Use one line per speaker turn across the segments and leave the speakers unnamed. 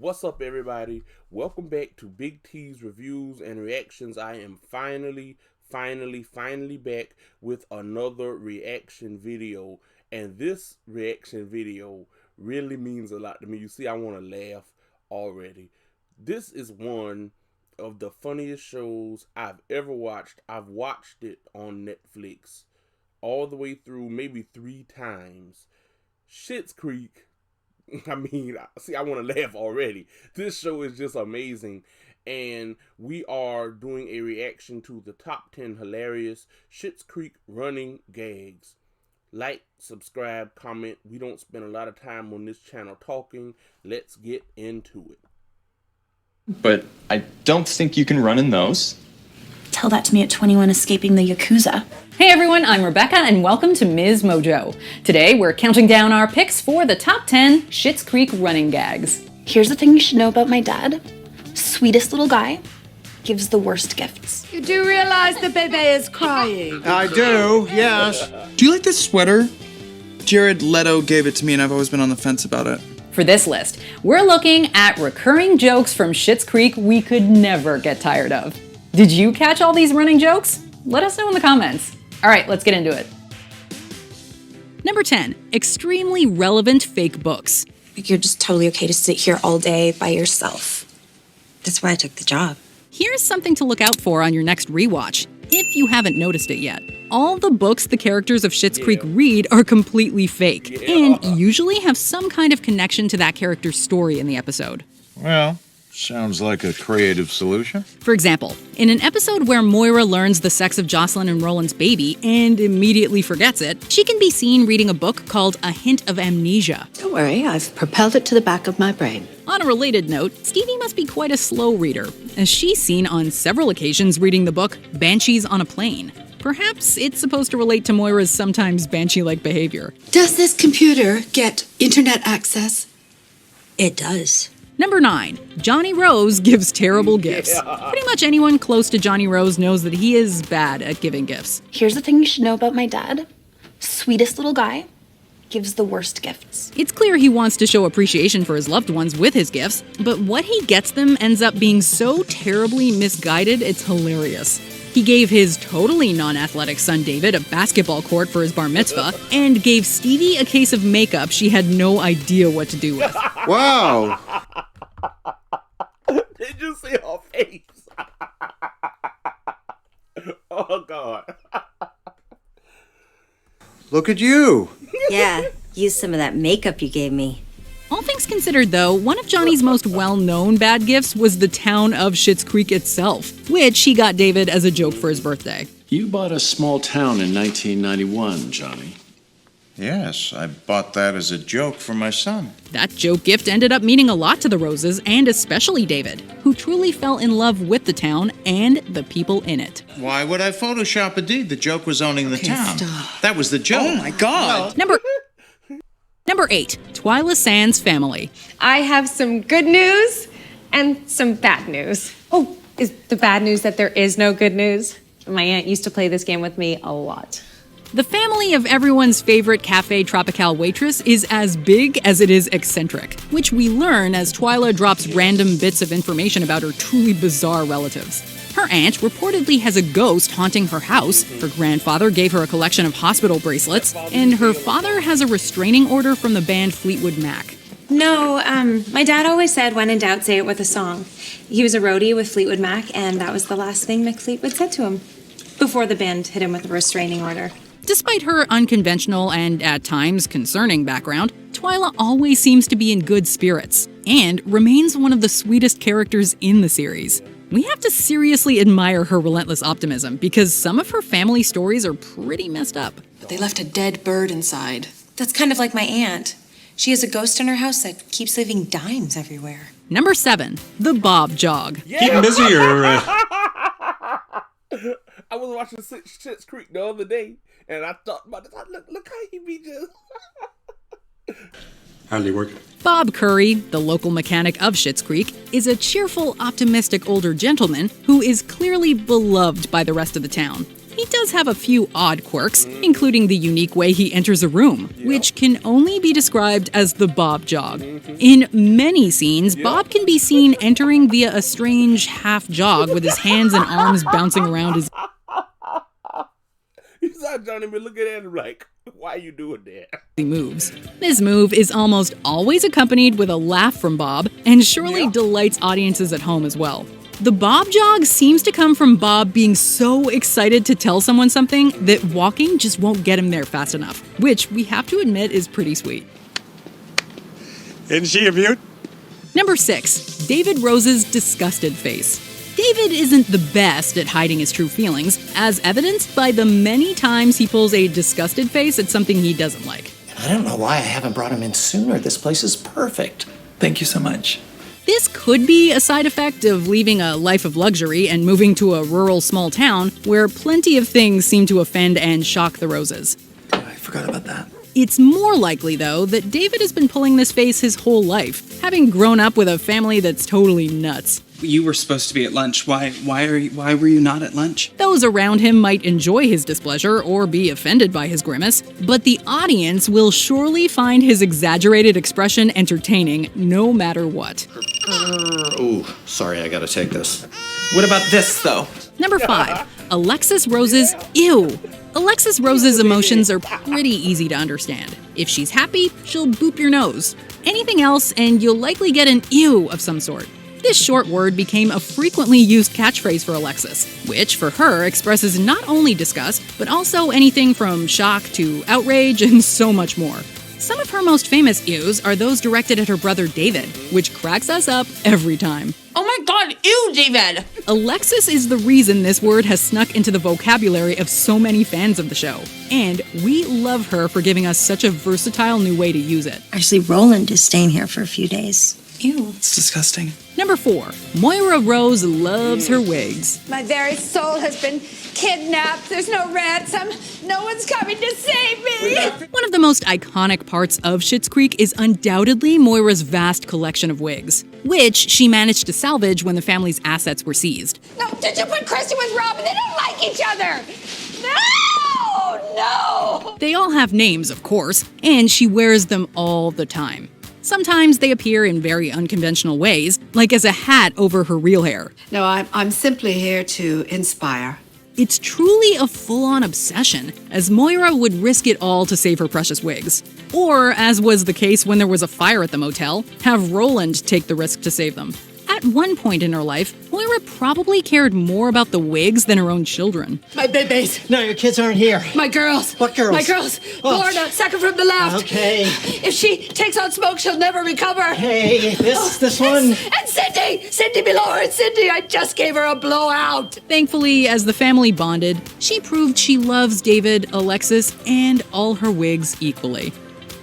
What's up, everybody? Welcome back to Big T's Reviews and Reactions. I am finally back with another reaction video. And this reaction video really means a lot to me. You see, I want to laugh already. This is one of the funniest shows I've ever watched. I've watched it on Netflix all the way through maybe 3 times. Schitts Creek. I mean, see, I want to laugh already. This show is just amazing. And we are doing a reaction to the top 10 hilarious Schitts Creek running gags. Like, subscribe, comment. We don't spend a lot of time on this channel talking. Let's get into it.
But I don't think you can run in those.
Tell that to me at 21 escaping the Yakuza.
Hey everyone, I'm Rebecca and welcome to Ms Mojo. Today we're counting down our picks for the top 10 Schitts Creek running gags.
Here's the thing you should know about my dad. Sweetest little guy, gives the worst gifts.
You do realize the baby is crying?
I do, yes.
Do you like this sweater? Jared Leto gave it to me and I've always been on the fence about it.
For this list, we're looking at recurring jokes from Schitts Creek we could never get tired of. Did you catch all these running jokes? Let us know in the comments. All right, let's get into it. Number 10, extremely relevant fake books.
You're just totally okay to sit here all day by yourself. That's why I took the job.
Here's something to look out for on your next rewatch, if you haven't noticed it yet. All the books the characters of Schitts Creek read are completely fake, and usually have some kind of connection to that character's story in the episode.
Well, sounds like a creative solution.
For example, in an episode where Moira learns the sex of Jocelyn and Roland's baby and immediately forgets it, she can be seen reading a book called A Hint of Amnesia.
Don't worry, I've propelled it to the back of my brain.
On a related note, Stevie must be quite a slow reader, as she's seen on several occasions reading the book Banshees on a Plane. Perhaps it's supposed to relate to Moira's sometimes banshee-like behavior.
Does this computer get internet access?
It does.
Number 9, Johnny Rose gives terrible gifts. Pretty much anyone close to Johnny Rose knows that he is bad at giving gifts.
Here's the thing you should know about my dad. Sweetest little guy, gives the worst gifts.
It's clear he wants to show appreciation for his loved ones with his gifts, but what he gets them ends up being so terribly misguided it's hilarious. He gave his totally non-athletic son David a basketball court for his bar mitzvah, and gave Stevie a case of makeup she had no idea what to do with.
Wow.
Did you see her face? Oh, God.
Look at you.
Yeah, use some of that makeup you gave me.
All things considered, though, one of Johnny's most well-known bad gifts was the town of Schitts Creek itself, which he got David as a joke for his birthday.
You bought a small town in 1991, Johnny.
Yes, I bought that as a joke for my son.
That joke gift ended up meaning a lot to the Roses, and especially David, who truly fell in love with the town and the people in it.
Why would I Photoshop a deed? The joke was owning the town.
Stop.
That was the joke.
Oh my God.
Number 8, Twyla Sands' family.
I have some good news and some bad news. Oh, is the bad news that there is no good news? My aunt used to play this game with me a lot.
The family of everyone's favorite Café Tropical waitress is as big as it is eccentric, which we learn as Twyla drops random bits of information about her truly bizarre relatives. Her aunt reportedly has a ghost haunting her house, her grandfather gave her a collection of hospital bracelets, and her father has a restraining order from the band Fleetwood Mac.
No, my dad always said, when in doubt, say it with a song. He was a roadie with Fleetwood Mac, and that was the last thing Mick Fleetwood said to him before the band hit him with a restraining order.
Despite her unconventional and, at times, concerning background, Twyla always seems to be in good spirits, and remains one of the sweetest characters in the series. We have to seriously admire her relentless optimism, because some of her family stories are pretty messed up.
They left a dead bird inside.
That's kind of like my aunt. She has a ghost in her house that keeps leaving dimes everywhere.
Number 7, the Bob Jog.
Keeping busy or...
I was watching Schitts Creek the other day, and I thought about this. Look how he be just...
Hardly working.
Bob Curry, the local mechanic of Schitts Creek, is a cheerful, optimistic older gentleman who is clearly beloved by the rest of the town. He does have a few odd quirks, including the unique way he enters a room, which can only be described as the Bob jog. In many scenes, Bob can be seen entering via a strange half jog with his hands and arms bouncing around his
You saw Johnny be looking at him like, why are you doing that?
moves. This move is almost always accompanied with a laugh from Bob and surely delights audiences at home as well. The Bob jog seems to come from Bob being so excited to tell someone something that walking just won't get him there fast enough, which we have to admit is pretty sweet.
Isn't she a beaut?
Number 6, David Rose's disgusted face. David isn't the best at hiding his true feelings, as evidenced by the many times he pulls a disgusted face at something he doesn't like.
I don't know why I haven't brought him in sooner. This place is perfect.
Thank you so much.
This could be a side effect of leaving a life of luxury and moving to a rural small town where plenty of things seem to offend and shock the Roses.
I forgot about that.
It's more likely, though, that David has been pulling this face his whole life, having grown up with a family that's totally nuts.
You were supposed to be at lunch. Why were you not at lunch?
Those around him might enjoy his displeasure or be offended by his grimace, but the audience will surely find his exaggerated expression entertaining no matter what.
Ooh, sorry, I gotta take this.
What about this, though?
Number 5, Alexis Rose's ew. Alexis Rose's emotions are pretty easy to understand. If she's happy, she'll boop your nose. Anything else, and you'll likely get an ew of some sort. This short word became a frequently used catchphrase for Alexis, which for her expresses not only disgust, but also anything from shock to outrage and so much more. Some of her most famous ews are those directed at her brother David, which cracks us up every time.
Oh my god, ew, David!
Alexis is the reason this word has snuck into the vocabulary of so many fans of the show. And we love her for giving us such a versatile new way to use it.
Actually, Roland is staying here for a few days.
Ew.
It's disgusting.
Number 4, Moira Rose loves her wigs.
My very soul has been kidnapped. There's no ransom. No one's coming to save me.
One of the most iconic parts of Schitts Creek is undoubtedly Moira's vast collection of wigs, which she managed to salvage when the family's assets were seized.
No, did you put Christy with Robin? They don't like each other. No!
They all have names, of course, and she wears them all the time. Sometimes they appear in very unconventional ways, like as a hat over her real hair.
No, I'm simply here to inspire.
It's truly a full-on obsession, as Moira would risk it all to save her precious wigs. Or, as was the case when there was a fire at the motel, have Roland take the risk to save them. At one point in her life, Moira probably cared more about the wigs than her own children.
My babies.
No, your kids aren't here.
My girls.
What girls?
My girls.
Oh.
Lorna, second from the left.
Okay.
If she takes on smoke, she'll never recover.
Hey, this one.
And Cindy. Cindy below her. Cindy, I just gave her a blowout.
Thankfully, as the family bonded, she proved she loves David, Alexis, and all her wigs equally.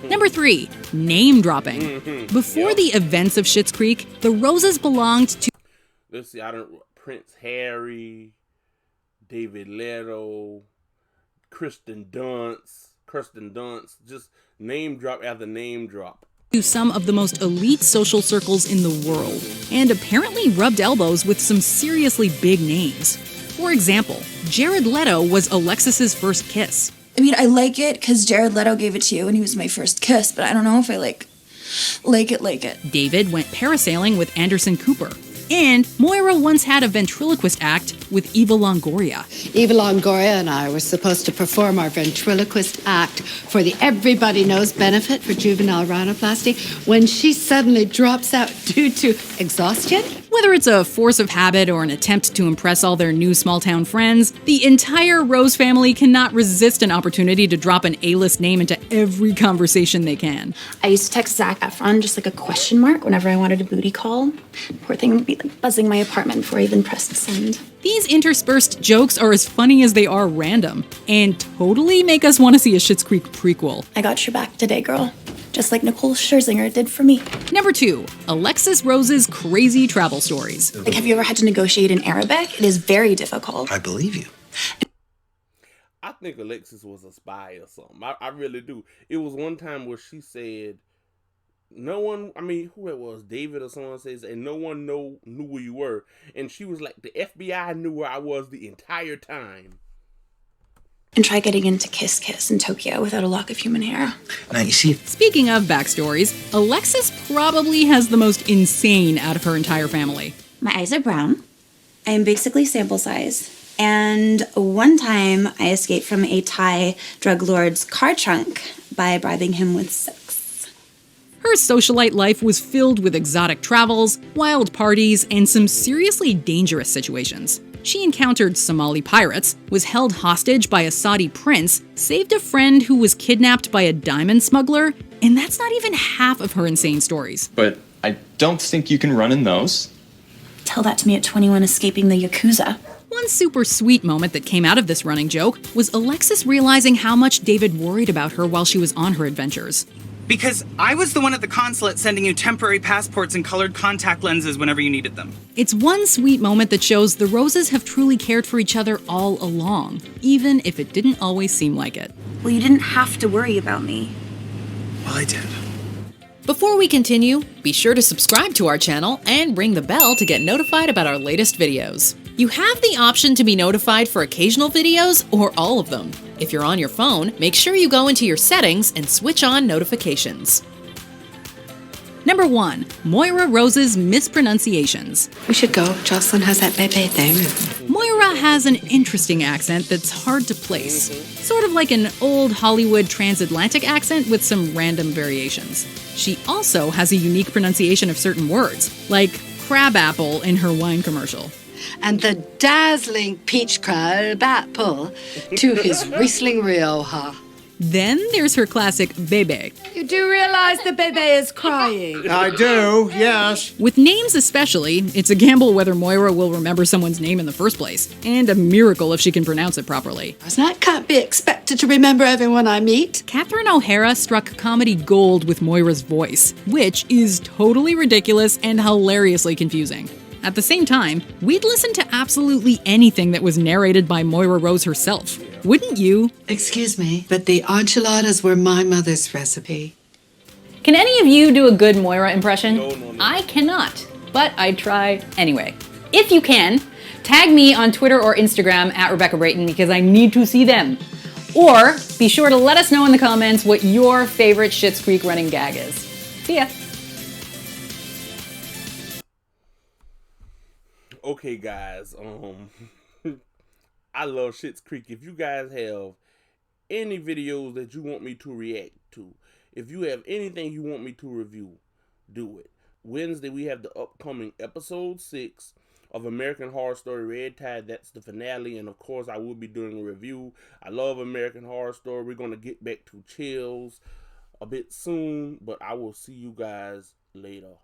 Number 3, name dropping. Before the events of Schitts Creek, the Roses belonged to...
Let's see, Prince Harry, David Leto, Kirsten Dunst, just name drop after name drop.
To some of the most elite social circles in the world, and apparently rubbed elbows with some seriously big names. For example, Jared Leto was Alexis's first kiss.
I mean, I like it because Jared Leto gave it to you and he was my first kiss, but I don't know if I like it.
David went parasailing with Anderson Cooper. And Moira once had a ventriloquist act with Eva Longoria.
Eva Longoria and I were supposed to perform our ventriloquist act for the Everybody Knows benefit for juvenile rhinoplasty when she suddenly drops out due to exhaustion.
Whether it's a force of habit or an attempt to impress all their new small-town friends, the entire Rose family cannot resist an opportunity to drop an A-list name into every conversation they can.
I used to text Zac Efron just like a question mark whenever I wanted a booty call. Poor thing would be like buzzing my apartment before I even pressed send.
These interspersed jokes are as funny as they are random, and totally make us want to see a Schitts Creek prequel.
I got your back today, girl. Just like Nicole Scherzinger did for me.
Number 2, Alexis Rose's crazy travel stories.
Like, have you ever had to negotiate in Arabic? It is very difficult.
I believe you.
I think Alexis was a spy or something. I really do. It was one time where she said, no one, who it was, David or someone says, and no one knew where you were. And she was like, the FBI knew where I was the entire time.
and try getting into Kiss Kiss in Tokyo without a lock of human hair.
Now, you see,
Speaking of backstories, Alexis probably has the most insane out of her entire family.
My eyes are brown. I am basically sample size. And one time I escaped from a Thai drug lord's car trunk by bribing him with sex.
Her socialite life was filled with exotic travels, wild parties, and some seriously dangerous situations. She encountered Somali pirates, was held hostage by a Saudi prince, saved a friend who was kidnapped by a diamond smuggler, and that's not even half of her insane stories.
But I don't think you can run in those.
Tell that to me at 21 escaping the Yakuza.
One super sweet moment that came out of this running joke was Alexis realizing how much David worried about her while she was on her adventures.
Because I was the one at the consulate sending you temporary passports and colored contact lenses whenever you needed them.
It's one sweet moment that shows the Roses have truly cared for each other all along, even if it didn't always seem like it.
Well, you didn't have to worry about me.
Well, I did.
Before we continue, be sure to subscribe to our channel and ring the bell to get notified about our latest videos. You have the option to be notified for occasional videos or all of them. If you're on your phone, make sure you go into your settings and switch on notifications. Number 1. Moira Rose's mispronunciations.
We should go. Jocelyn has that bebe thing.
Moira has an interesting accent that's hard to place. Sort of like an old Hollywood transatlantic accent with some random variations. She also has a unique pronunciation of certain words, like crabapple in her wine commercial.
And the dazzling peach crab apple to his Riesling Rioja.
Then there's her classic bebe.
You do realize the bebe is crying?
I do, yes.
With names especially, it's a gamble whether Moira will remember someone's name in the first place, and a miracle if she can pronounce it properly.
I can't be expected to remember everyone I meet.
Catherine O'Hara struck comedy gold with Moira's voice, which is totally ridiculous and hilariously confusing. At the same time, we'd listen to absolutely anything that was narrated by Moira Rose herself. Wouldn't you?
Excuse me, but the enchiladas were my mother's recipe.
Can any of you do a good Moira impression? No. I cannot, but I'd try anyway. If you can, tag me on Twitter or Instagram at Rebecca Brayton because I need to see them. Or be sure to let us know in the comments what your favorite Schitts Creek running gag is. See ya.
Okay, guys, I love Schitts Creek. If you guys have any videos that you want me to react to, if you have anything you want me to review, do it. Wednesday, we have the upcoming episode 6 of American Horror Story Red Tide. That's the finale, and of course, I will be doing a review. I love American Horror Story. We're going to get back to Chills a bit soon, but I will see you guys later.